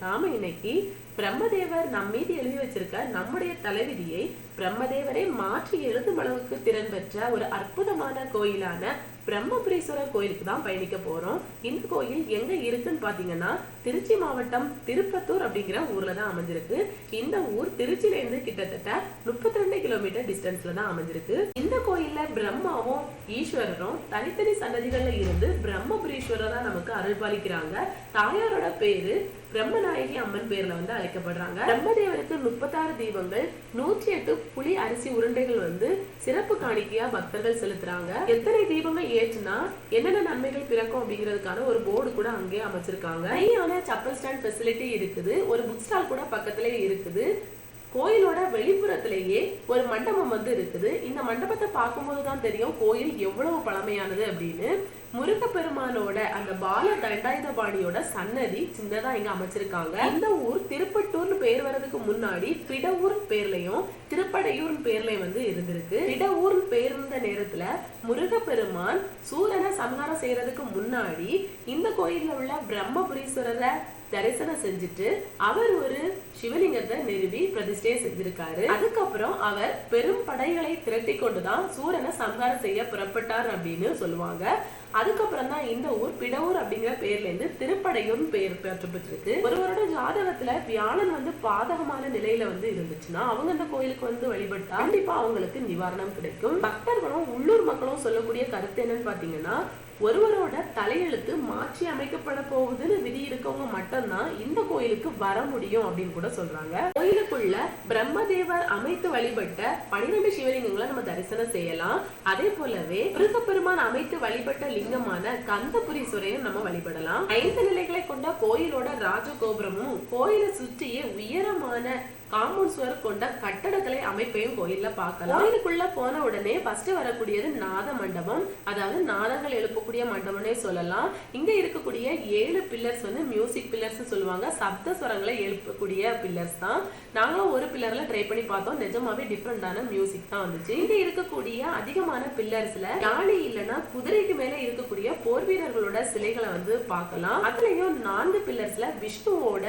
நாம இன்னைக்கு பிரம்மதேவர் நம் மீது எழுதி வச்சிருக்க நம்முடைய தலைவிதியை பிரம்மதேவரை மாற்றி எழுதும் அளவுக்கு திறன் பெற்ற ஒரு அற்புதமான கோயிலான பிரம்மபுரீஸ்வரர் கோயிலுக்கு தான் பயணிக்க போறோம். இந்த கோயில் எங்க இருக்குன்னு பாத்தீங்கன்னா திருச்சி மாவட்டம் திருப்பத்தூர் அப்படிங்கிற ஊர்ல தான் அமைஞ்சிருக்கு. இந்த ஊர் திருச்சியில இருந்து கிட்டத்தட்ட 32 கிலோமீட்டர் டிஸ்டன்ஸ்ல தான் அமைஞ்சிருக்கு. இந்த கோயில்ல பிரம்மாவும் ஈஸ்வரரும் தனித்தனி சன்னதிகள்ல இருந்து பிரம்மபுரீஸ்வரரா நமக்கு அருள்பாலிக்கிறாங்க. தாயாரோட பேரு பிரம்மநாயகி அம்மன் பேர்ல வந்து அழைக்கப்படுறாங்க. பிரம்மதேவருக்கு 36 தீபங்கள் 108 புளி அரிசி உருண்டைகள் வந்து சிறப்பு காணிக்கையா பக்தர்கள் செலுத்துறாங்க. எத்தனை தீபங்கள் ஏற்றுனா என்னென்ன நன்மைகள் பிறக்கும் அப்படிங்கிறதுக்கான ஒரு போர்டு கூட அங்கே அமைச்சிருக்காங்க. நிறையான சப்பல் ஸ்டாண்ட் ஃபெசிலிட்டி இருக்குது. ஒரு புக் ஸ்டால் கூட பக்கத்திலே இருக்குது. கோயிலோட வெளிப்புறத்திலேயே ஒரு மண்டபம் வந்து இருக்குது. இந்த மண்டபத்தை பார்க்கும்போது தான் தெரியும் கோயில் எவ்வளவு பழமையானது அப்படின்னு. முருகப்பெருமானோட அந்த பால தண்டாயுதபாணியோட சன்னதி சின்னதா இங்க அமைச்சிருக்காங்க. இந்த ஊர் திருப்பட்டூர்னு பேர் வர்றதுக்கு முன்னாடி பிடவூர் பேர்லயும் திருப்படையூர் பேர்லயும் வந்து இருந்திருக்கு. பிடவூர் பேர் இருந்த நேரத்துல முருகப்பெருமான் சூரனை சம்ஹாரம் செய்யறதுக்கு முன்னாடி இந்த கோயில்ல உள்ள பிரம்மபுரீஸ்வரரை தரிசனம் செஞ்சுட்டு அவர் ஒரு சிவலிங்கத்தை நிறுவி பிரதிஷ்டையை செஞ்சிருக்காரு. அதுக்கப்புறம் அவர் பெரும் படைகளை திரட்டி கொண்டுதான் சூரனை சம்ஹாரம் செய்ய புறப்பட்டார் அப்படின்னு சொல்லுவாங்க. அதுக்கப்புறம் தான் இந்த ஊர் பிடவூர் அப்படிங்கிற பேர்ல இருந்து திருப்படையூர் பெயர் பெற்றிருக்கு. ஒருவரோட ஜாதகத்துல வியாழன் வந்து பாதகமான நிலையில வந்து இருந்துச்சுன்னா அவங்க அந்த கோயிலுக்கு வந்து வழிபட்டா கண்டிப்பா அவங்களுக்கு நிவாரணம் கிடைக்கும். பக்தர்களும் உள்ளூர் மக்களும் சொல்லக்கூடிய கருத்து என்னன்னு பாத்தீங்கன்னா ஒருவரோட தலையெழுத்து மாற்றி அமைக்கப்பட போகுதுன்னு விதி இருக்கவங்க மட்டும்தான் இந்த கோயிலுக்கு வர முடியும் அப்படின்னு கூட சொல்றாங்க. கோயிலுக்குள்ள பிரம்மதேவர் அமைத்து வழிபட்ட 12 சிவலிங்கங்களை நம்ம தரிசனம் செய்யலாம். அதே போலவே முருகப்பெருமான் அமைத்து வழிபட்ட லிங்கமான கந்தபுரீஸ்வரையும் நம்ம வழிபடலாம். 5 நிலைகளை கொண்ட கோயிலோட ராஜகோபுரமும் கோயிலை சுற்றியே உயரமான காம்பவுண்ட் சுவர் கொண்ட கட்டடக்கலை அமைப்பையும் கோயில்ல பார்க்கலாம். கோயிலுக்குள்ள போன உடனே ஃபர்ஸ்ட் வரக்கூடியது நாத மண்டபம், அதாவது நாதங்கள் எழுப்பக்கூடிய மண்டபம்னே சொல்லலாம். இங்க இருக்கக்கூடிய 7 பில்லர்ஸ் வந்து மியூசிக் பில்லர்ஸ் சொல்லுவாங்க. சப்த ஸ்வரங்களை எழுப்பக்கூடிய பில்லர்ஸ் தான். நாங்களும் ஒரு பில்லர்ல ட்ரை பண்ணி பார்த்தோம். நிஜமாவே டிஃப்ரெண்டான மியூசிக் தான் வந்துச்சு. இங்க இருக்கக்கூடிய அதிகமான பில்லர்ஸ்ல யானை இல்லைன்னா குதிரைக்கு மேல இருக்கக்கூடிய போர் வீரர்களோட சிலைகளை வந்து பார்க்கலாம். அதுலயும் 4 பில்லர்ஸ்ல விஷ்ணுவோட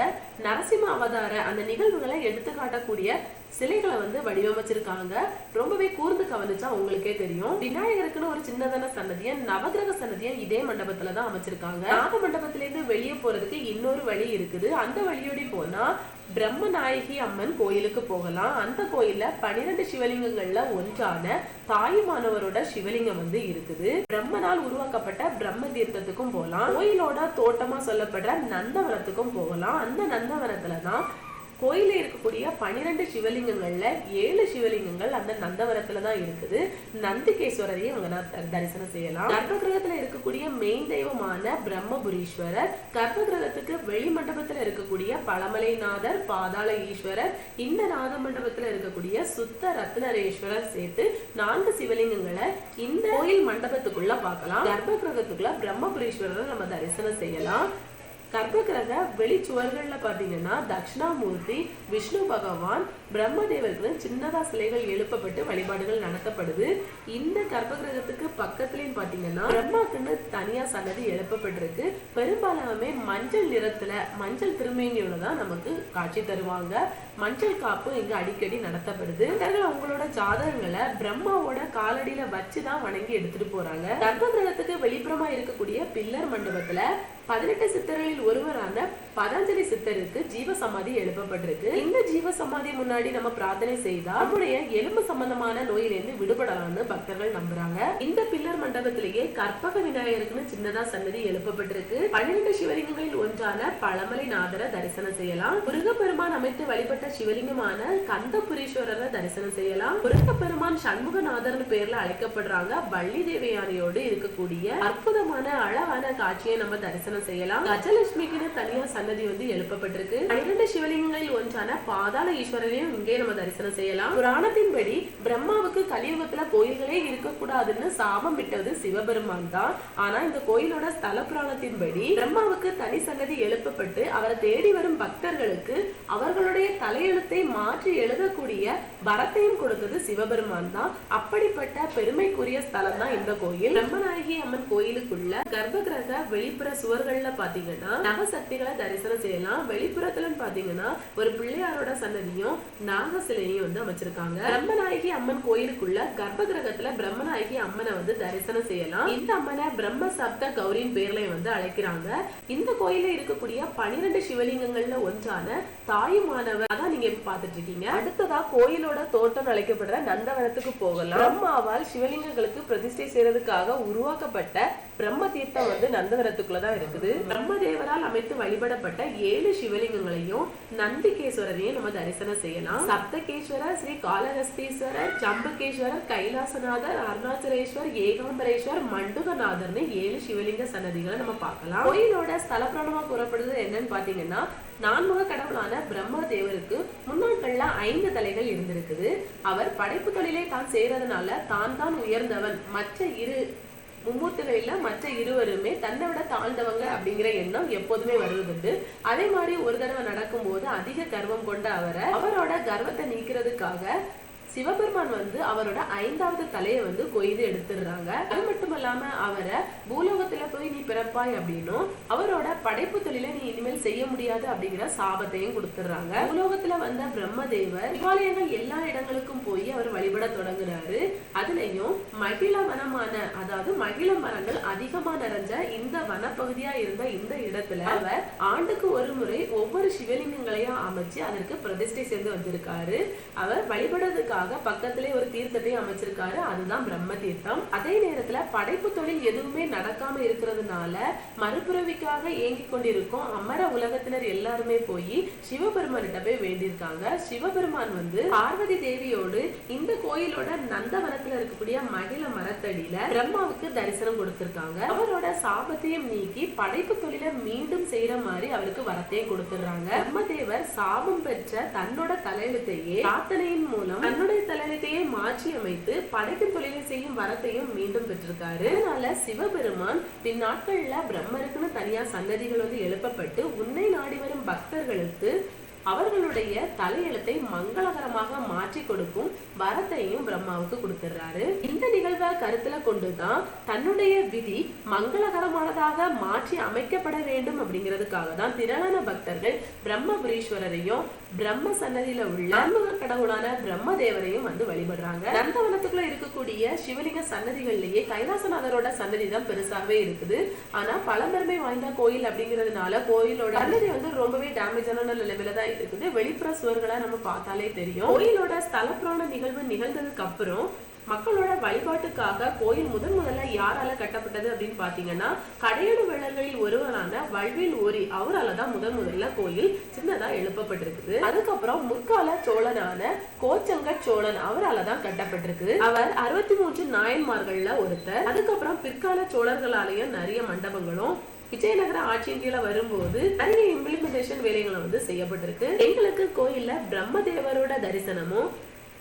நரசிம்ம அவதார அந்த நிகழ்வுகளை எடுத்து காட்டக்கூடிய சிலைகளை வந்து வடிவமைச்சிருக்காங்க. ரொம்பவே கூர்ந்து கவனிச்சா உங்களுக்கே தெரியும். விநாயகருக்குன்னு ஒரு சின்னதான சன்னதியை நவகிரக சன்னதியை இதே மண்டபத்துலதான் அமைச்சிருக்காங்க. நாத மண்டபத்தில இருந்து வெளியே போறதுக்கு இன்னொரு வழி இருக்குது. அந்த வழியோடி போனா பிரம்மநாயகி அம்மன் கோயிலுக்கு போகலாம். அந்த கோயில்ல 12 சிவலிங்கங்கள்ல ஒன்றான தாயுமானவரோட சிவலிங்கம் வந்து இருக்குது. பிரம்மனால் உருவாக்கப்பட்ட பிரம்ம தீர்த்தத்துக்கும் போகலாம். கோயிலோட தோட்டமா சொல்லப்படுற நந்தவனத்துக்கும் போகலாம். அந்த நந்தவனத்துலதான் கோயில இருக்கக்கூடிய 12 சிவலிங்கங்கள்ல 7 சிவலிங்கங்கள் அந்த நந்தவனத்துலதான் இருக்குது. நந்திகேஸ்வரரையும் அங்க தரிசனம் செய்யலாம். கர்ப்பகிரகத்துல இருக்கக்கூடிய மெயின் தெய்வமான பிரம்மபுரீஸ்வரர், கர்ப்பகிரகத்துக்கு வெளி மண்டபத்துல இருக்கக்கூடிய பழமலைநாதர், பாதாள ஈஸ்வரர், இந்த நாத மண்டபத்துல இருக்கக்கூடிய சுத்த ரத்னரேஸ்வரர் சேர்த்து 4 சிவலிங்கங்களை இந்த கோயில் மண்டபத்துக்குள்ள பார்க்கலாம். கர்ப்பகிரகத்துக்குள்ள பிரம்மபுரீஸ்வரரை நம்ம தரிசனம் செய்யலாம். கர்ப்பகிரக வெளிச்சுவர்கள்ல பாத்தீங்கன்னா தட்சிணாமூர்த்தி, விஷ்ணு பகவான், பிரம்மதேவருக்கு சின்னதா சிலைகள் எழுப்பப்பட்டு வழிபாடுகள் நடத்தப்படுது. இந்த கர்ப்பகிரகத்துக்கு பக்கத்துலயும் பாத்தீங்கன்னா பிரம்மாக்குன்னு தனியா சன்னதி எழுப்பப்பட்டிருக்கு. பெரும்பாலாமே மஞ்சள் நிறத்துல மஞ்சள் திருமேனியோட தான் நமக்கு காட்சி தருவாங்க. மஞ்சள் காப்பு இங்க அடிக்கடி நடத்தப்படுது. அவங்களோட ஜாதகங்களை பிரம்மாவோட காலடியில வச்சுதான் வணங்கி எடுத்துட்டு போறாங்க. கர்ப்பகிரகத்துக்கு வெளிப்புறமா இருக்கக்கூடிய பில்லர் மண்டபத்துல 18 சித்தர்களில் ஒருவரான பதஞ்சலி சித்தருக்கு ஜீவசமாதி எழுப்பப்பட்டிருக்கு. இந்த ஜீவசமாதி முன்னாடி நம்ம பிரார்த்தனை செய்தா நம்முடைய எலும்பு சம்பந்தமான நோயிலிருந்து விடுபடலாம்னு பக்தர்கள் நம்புறாங்க. இந்த பில்லர் மண்டபத்திலேயே கற்பக விநாயகருக்குன்னு சின்னதா சன்னதி எழுப்பப்பட்டிருக்கு. 12 சிவலிங்கங்களில் ஒன்றான பழமலைநாதரை தரிசனம் செய்யலாம். முருகப்பெருமான் அமைத்து வழிபட்ட சிவலிங்கமான கந்தபுரீஸ்வரரை தரிசனம் செய்யலாம். முருகப்பெருமான் சண்முகநாதர்னு பேர்ல அழைக்கப்படுறாங்க. வள்ளி தேவயானையோடு இருக்கக்கூடிய அற்புதமான அழகான காட்சியை நம்ம தரிசனம் செய்யலாம். கஜலட்சுமிக்கு தனியா சன்னதி வந்து எழுப்பப்பட்டிருக்கு. 12 சிவலிங்கங்களில் ஒன்றான பாதாள ஈஸ்வரரையும் இங்கே நம்ம தரிசனம் செய்யலாம். புராணத்தின்படி பிரம்மாவுக்கு கலியுகத்துல கோயில்களே இருக்கக்கூடாதுன்னு சாபம் விட்டது சிவபெருமான் தான். ஆனா இந்த கோயிலோட ஸ்தல புராணத்தின்படி பிரம்மாவுக்கு தனி சன்னதி எழுப்பப்பட்டு அவரை தேடி வரும் பக்தர்களுக்கு அவர்களுடைய தலை தலையெழுத்தை மாற்றி எழுதக்கூடிய வரத்தையும் கொடுத்தது சிவபெருமான் தான். அப்படிப்பட்ட பெருமைக்குரிய ஸ்தலம் தான் இந்த கோயில். பிரம்மநாயகி அம்மன் கோயிலுக்குள்ள கர்ப்ப கிரக வெளிப்புற சுவர்கள்ல பாத்தீங்கன்னா நவசக்திகளை தரிசனம் செய்யலாம். வெளிப்புறத்துல பாத்தீங்கன்னா ஒரு பிள்ளையாரோட சன்னதியும் நாக சிலையும் வந்து அமைச்சிருக்காங்க. பிரம்மநாயகி அம்மன் கோயிலுக்குள்ள கர்ப்ப கிரகத்துல பிரம்மநாயகி அம்மனை வந்து தரிசனம் செய்யலாம். இந்த அம்மனை பிரம்ம சப்த கௌரியின் பேர்ல வந்து அழைக்கிறாங்க. இந்த கோயில இருக்கக்கூடிய 12 சிவலிங்கங்கள்ல ஒன்றான தாயுமானவர் அதான் நீங்க பாத்துட்டு இருக்கீங்க. அடுத்ததா கோயிலோட தோட்டம் அழைக்கப்படுற நந்தவனத்துக்கு போகலாம். பிரம்மாவால் சிவலிங்கங்களுக்கு பிரதிஷ்டை செய்யறதுக்காக உருவாக்கப்பட்ட பிரம்ம தீர்த்தம் வந்து நந்தவனத்துக்குள்ளதான் இருக்குது. பிரம்மதேவரால் அமைத்து வழிபடப்பட்ட 7 சிவலிங்கங்களையும் நந்திகேஸ்வரரையும் நம்ம தரிசனம் செய்யலாம். சப்தகேஸ்வரர், ஸ்ரீ காளஹஸ்தீஸ்வரர், ஜம்புகேஸ்வரர், கைலாசநாதர், அருணாச்சலேஸ்வர், ஏகாம்பரேஸ்வர், மண்டுகநாதர்னு 7 சிவலிங்க சன்னதிகளை நம்ம பார்க்கலாம். கோயிலோட ஸ்தல புராணமா கூறப்படுறது என்னன்னு பாத்தீங்கன்னா, நான்முக கடவுளான பிரம்ம தேவருக்கு முன்னாட்கள்ல 5 தலைகள் இருந்திருக்குது. அவர் படைப்பு தொழிலை தான் செய்யறதுனால தான் உயர்ந்தவன், மற்ற மும்மூர்த்திகளில மற்ற இருவருமே தன்னை விட தாழ்ந்தவங்க அப்படிங்கிற எண்ணம் எப்போதுமே வருவதுண்டு. அதே மாதிரி ஒரு தடவை நடக்கும் போது அதிக கர்வம் கொண்ட அவரோட கர்வத்தை நீக்கிறதுக்காக சிவபெருமான் வந்து அவரோட 5வது தலையை வந்து கொய்து எடுத்துடுறாங்க. அது மட்டும் இல்லாம அவரை பூலோகத்துல போய் நீ பிறப்பாய் அப்படின்னும் அவரோட படைப்பு தொழிலை நீ இனிமேல் செய்ய முடியாது அப்படிங்கிற சாபத்தையும் கொடுத்துடுறாங்க. பூலோகத்துல வந்த பிரம்மதேவர் சிவாலயங்கள் எல்லா இடங்களுக்கும் போய் அவர் வழிபட தொடங்குறாரு. அதுலயும் மகிழ வனமான, அதாவது மகிழ மரங்கள் அதிகமா நிறைஞ்ச இந்த வனப்பகுதியா இருந்த இந்த இடத்துல அவர் ஆண்டுக்கு ஒரு முறை ஒவ்வொரு சிவலிங்கங்களையும் அமைச்சு அதற்கு பிரதிஷ்டை செய்து வந்திருக்காரு. அவர் வழிபடுறதுக்காக பக்கத்திலே ஒரு தீர்த்தத்தை அமைச்சிருக்காரு. அதுதான் பிரம்ம தீர்த்தம். அதே நேரத்துல படைப்பு தொழில் எதுவுமே நடக்காம இருக்கிறதுனால மறுபிறவிக்காக ஏங்கி கொண்டிருக்கும் அமர உலகத்தினர் எல்லாருமே போய் சிவபெருமான்கிட்ட போய் வேண்டியிருக்காங்க. சிவபெருமான் வந்து பார்வதி தேவியோடு இந்த கோயிலோட நந்தவனத்துல இருக்கக்கூடிய மகிழ மரத்தடியில பிரம்மாவுக்கு தரிசனம் கொடுத்திருக்காங்க. அவரோட சாபத்தையும் நீக்கி படைப்பு தொழிலை மீண்டும் செய்யற மாதிரி அவருக்கு வரத்தையும் கொடுத்துடுறாங்க. பிரம்மதேவர் சாபம் பெற்ற தன்னோட தலையெழுத்தையே பிரார்த்தனையின் மூலம் தன்னோட தலையெழுத்தையே மாற்றி அமைத்து படைக்கும் தொழிலை செய்யும் வரத்தையும் மீண்டும் பெற்றிருக்காரு. அதனால சிவபெருமான் பின்னாட்கள்ல பிரம்மருக்குன்னு தனியா சன்னதிகள் வந்து எழுப்பப்பட்டு உன்னை நாடி வரும் பக்தர்களுக்கு அவர்களுடைய தலையெழுத்தை மங்களகரமாக மாற்றி கொடுக்கும் வரத்தையும் பிரம்மாவுக்கு கொடுத்துடுறாரு. இந்த நிகழ்வை கருத்துல கொண்டுதான் தன்னுடைய விதி மங்களகரமானதாக மாற்றி அமைக்கப்பட வேண்டும் அப்படிங்கிறதுக்காக தான் திரளான பக்தர்கள் பிரம்மபுரீஸ்வரரையும் பிரம்ம சன்னதியில உள்ள நான்முக கடவுளான பிரம்மதேவரையும் வந்து வழிபடுறாங்க. நந்தவனத்துக்குள்ள இருக்கக்கூடிய சிவலிங்க சன்னதிகள்லயே கைலாசநாதரோட சன்னதி தான் பெருசாவே இருக்குது. ஆனா பழம்பெருமை வாய்ந்த கோயில் அப்படிங்கிறதுனால கோயிலோட சன்னதி வந்து ரொம்பவே டேமேஜான நிலைமையில தான் இருக்குது. வெளிப்புற சுவர்களை நம்ம பார்த்தாலே தெரியும். கோயிலோட ஸ்தல புராண நிகழ்வு நிகழ்ந்ததுக்கு அப்புறம் மக்களோட வழிபாட்டுக்காக கோயில் முதல்ல யாரால கட்டப்பட்டது அப்படின்னு பாத்தீங்கன்னா, கடையெழு வெள்ளர்களில் ஒருவரான வல்வில் ஓரி அவரால் தான் முதல்ல கோயில் சின்னதா எழுப்பப்பட்டிருக்குது. அதுக்கப்புறம் முற்கால சோழனான கோச்சங்க சோழன் அவரால் தான் கட்டப்பட்டிருக்கு. அவர் 63 நாயன்மார்கள்ல ஒருத்தர். அதுக்கப்புறம் பிற்கால சோழர்களாலேயும் நிறைய மண்டபங்களும் விஜயநகர ஆட்சியின் கீழே வரும்போது நிறைய இம்ப்ளிமெண்டேஷன் வேலைகளும் வந்து செய்யப்பட்டிருக்கு. எங்களுக்கு கோயில்ல பிரம்மதேவரோட தரிசனமும்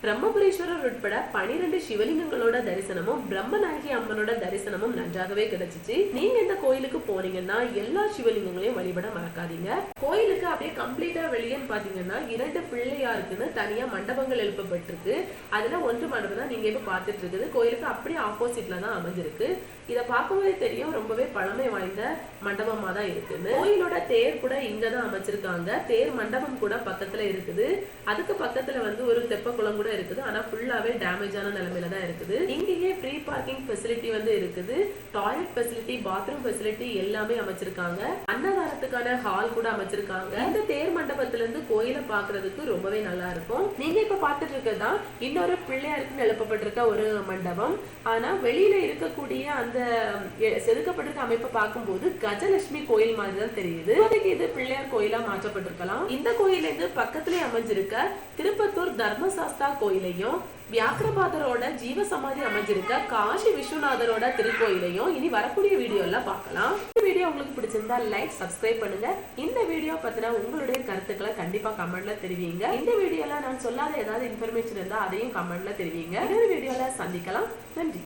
பிரம்மபுரீஸ்வரர் உட்பட 12 சிவலிங்கங்களோட தரிசனமும் பிரம்மநாயகி அம்மனோட தரிசனமும் நன்றாகவே கிடைச்சிச்சு. நீங்க இந்த கோயிலுக்கு போனீங்கன்னா எல்லா சிவலிங்கங்களையும் வழிபட மறக்காதீங்க. கோயிலுக்கு அப்படியே கம்ப்ளீட்டா வெளியேன்னு பாத்தீங்கன்னா 2 பிள்ளையாருக்குன்னு தனியா மண்டபங்கள் எழுப்பப்பட்டிருக்கு. அதுல ஒன்று மண்டபம் தான் நீங்க இப்ப பாத்துட்டு இருக்குது. கோயிலுக்கு அப்படியே ஆப்போசிட்ல தான் அமைஞ்சிருக்கு. இதை பார்க்கும்போதே தெரியும் ரொம்பவே பழமை வாய்ந்த மண்டபமா தான் இருக்குன்னு. கோயிலோட தேர் கூட இங்கதான் அமைச்சிருக்காங்க. தேர் மண்டபம் கூட பக்கத்துல இருக்குது. அதுக்கு பக்கத்துல வந்து ஒரு தெப்ப குளம் கூட இருக்குது. ஆனா ஃபுல்லாவே டேமேஜான நிலைமையில தான் இருக்குது. இங்கேயே ஃப்ரீ பார்க்கிங் ஃபெசிலிட்டி வந்து இருக்குது. டாய்லெட் ஃபெசிலிட்டி, பாத்ரூம் ஃபெசிலிட்டி எல்லாமே அமைச்சிருக்காங்க. அன்னதானத்துக்கான ஹால் கூட அமைச்சிருக்காங்க. இந்த தேர் மண்டபத்துல இருந்து கோயிலை பாக்குறதுக்கு ரொம்பவே நல்லா இருக்கும். நீங்க இப்ப பாத்துட்டு இருக்கதான் இன்னொரு பிள்ளையாருக்கு எழுப்பப்பட்டிருக்க ஒரு மண்டபம். ஆனா வெளியில இருக்கக்கூடிய அந்த செதுக்கப்பட்டிருக்க அமைப்பை பார்க்கும்போது கஜலட்சுமி கோயில் மாதிரி தான் தெரியுது. இது பிள்ளையார் கோயிலா மாற்றப்பட்டிருக்கலாம். இந்த கோயில இருந்து பக்கத்திலே அமைஞ்சிருக்க திருப்பத்தூர் தர்மசாஸ்தா கோயிலையும் வியாக்கிரபாதரோட ஜீவ சமாதி அமைஞ்சிருக்க காசி விஸ்வநாதரோட திருக்கோயிலையும் இனி வரக்கூடிய வீடியோல பார்க்கலாம். இந்த வீடியோ உங்களுக்கு பிடிச்சிருந்தா லைக், சப்ஸ்கிரைப் பண்ணுங்க. இந்த வீடியோ பத்தின உங்களுடைய கருத்துக்களை கண்டிப்பா கமெண்ட்ல தெரிவிங்க. இந்த வீடியோல நான் சொல்லாத ஏதாவது இன்ஃபர்மேஷன் இருந்தா அதையும் கமெண்ட்ல தெரிவிங்க. இன்னொரு வீடியோல சந்திக்கலாம். நன்றி.